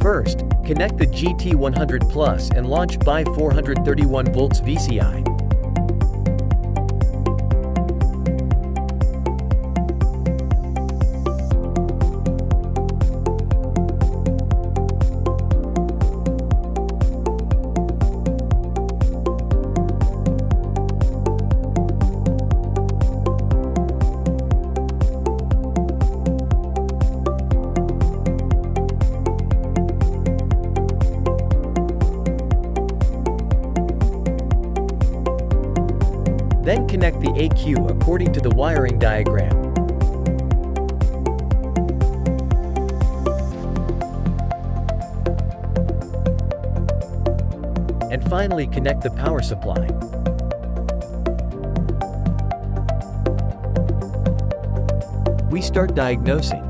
First, connect the GT100 Plus and launch by 431 volts VCI. Then connect the ECU according to the wiring diagram. And finally connect the power supply. We start diagnosing.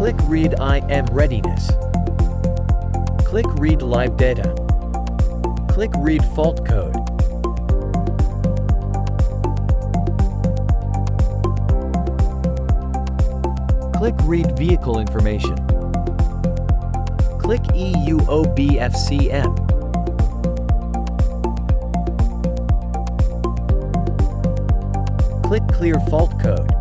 Click Read IM Readiness. Click Read Live Data. Click Read Fault Code. Click Read Vehicle Information. Click EU OBFCM. Click Clear Fault Code.